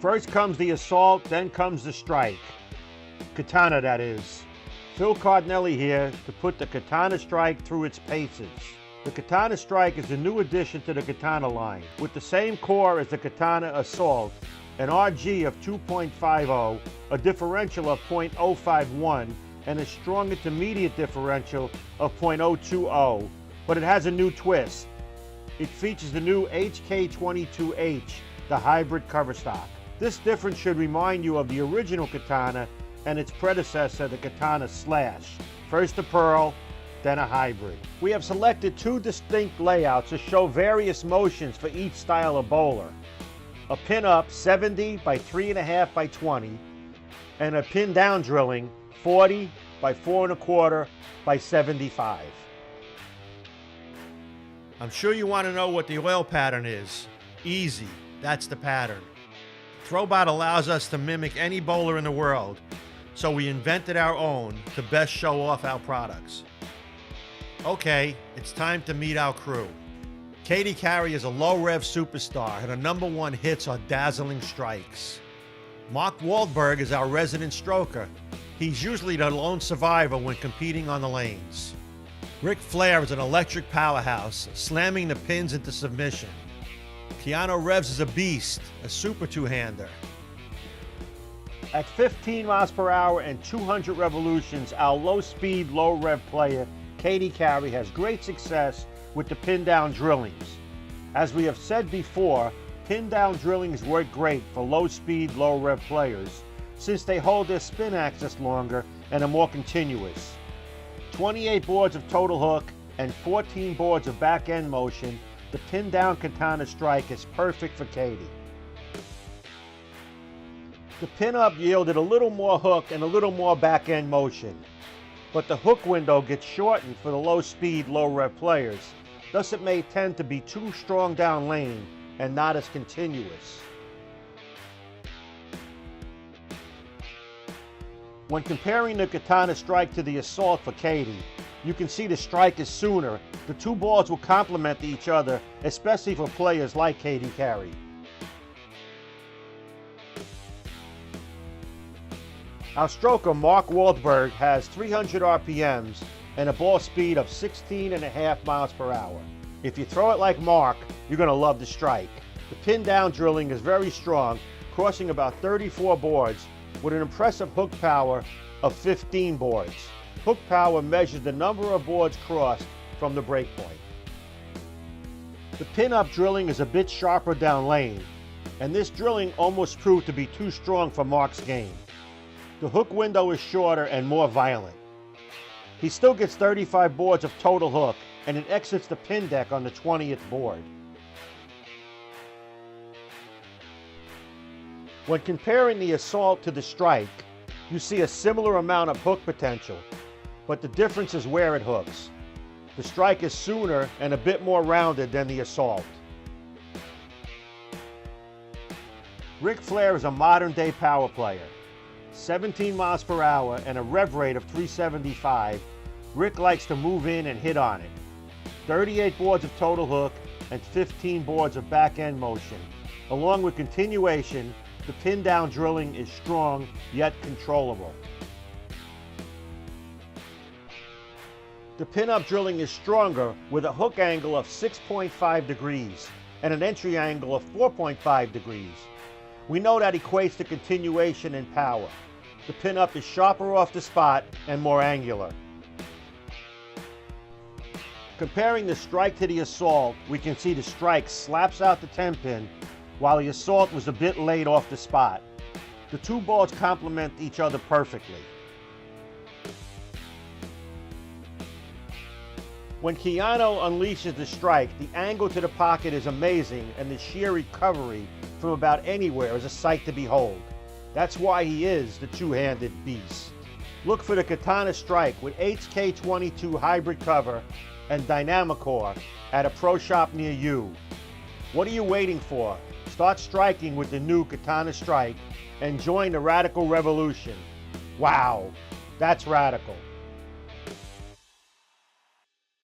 First comes the Assault, then comes the Strike. Katana, that is. Phil Cardinelli here to put the Katana Strike through its paces. The Katana Strike is a new addition to the Katana line, with the same core as the Katana Assault, an RG of 2.50, a differential of 0.051, and a strong intermediate differential of 0.020, but it has a new twist. It features the new HK22H, the hybrid cover stock. This difference should remind you of the original Katana and its predecessor, the Katana Slash. First a Pearl, then a hybrid. We have selected two distinct layouts to show various motions for each style of bowler. A pin-up 70 by 3.5 by 20, and a pin-down drilling 40 by 4.25 by 75. I'm sure you want to know what the oil pattern is. Easy, that's the pattern. ThroBot allows us to mimic any bowler in the world, so we invented our own to best show off our products. Okay, it's time to meet our crew. Katy Carry is a low-rev superstar, and her #1 hits are dazzling strikes. Mark WALLEDBERG is our resident stroker. He's usually the lone survivor when competing on the lanes. Ric Flair is an electric powerhouse, slamming the pins into submission. Keanu Reeves is a beast, a super two-hander. At 15 miles per hour and 200 revolutions, our low-speed, low-rev player, Katy Carry, has great success with the pin-down drillings. As we have said before, pin-down drillings work great for low-speed, low-rev players, since they hold their spin axis longer and are more continuous. 28 boards of total hook and 14 boards of back-end motion, the pin-down Katana Strike is perfect for Katy. The pin-up yielded a little more hook and a little more back-end motion, but the hook window gets shortened for the low-speed, low-rev players, thus it may tend to be too strong down lane and not as continuous. When comparing the Katana Strike to the Assault for Katy, you can see the Strike is sooner. The two balls will complement each other, especially for players like Katy Carry. Our stroker, Mark WALLEDBERG, has 300 RPMs and a ball speed of 16.5 miles per hour. If you throw it like Mark, you're going to love the Strike. The pin-down drilling is very strong, crossing about 34 boards with an impressive hook power of 15 boards. Hook power measures the number of boards crossed from the breakpoint. The pin-up drilling is a bit sharper down lane, and this drilling almost proved to be too strong for Mark's game. The hook window is shorter and more violent. He still gets 35 boards of total hook, and it exits the pin deck on the 20th board. When comparing the Assault to the Strike, you see a similar amount of hook potential, but the difference is where it hooks. The Strike is sooner and a bit more rounded than the Assault. Ric Flair is a modern-day power player. 17 miles per hour and a rev rate of 375, Rick likes to move in and hit on it. 38 boards of total hook and 15 boards of back-end motion. Along with continuation, the pin-down drilling is strong yet controllable. The pin-up drilling is stronger with a hook angle of 6.5 degrees and an entry angle of 4.5 degrees. We know that equates to continuation and power. The pin-up is sharper off the spot and more angular. Comparing the Strike to the Assault, we can see the Strike slaps out the 10-pin, while the Assault was a bit late off the spot. The two balls complement each other perfectly. When Keanu unleashes the Strike, the angle to the pocket is amazing, and the sheer recovery from about anywhere is a sight to behold. That's why he is the two-handed beast. Look for the Katana Strike with HK22 hybrid cover and Dynamicore at a pro shop near you. What are you waiting for? Start striking with the new Katana Strike and join the radical revolution. Wow, that's radical.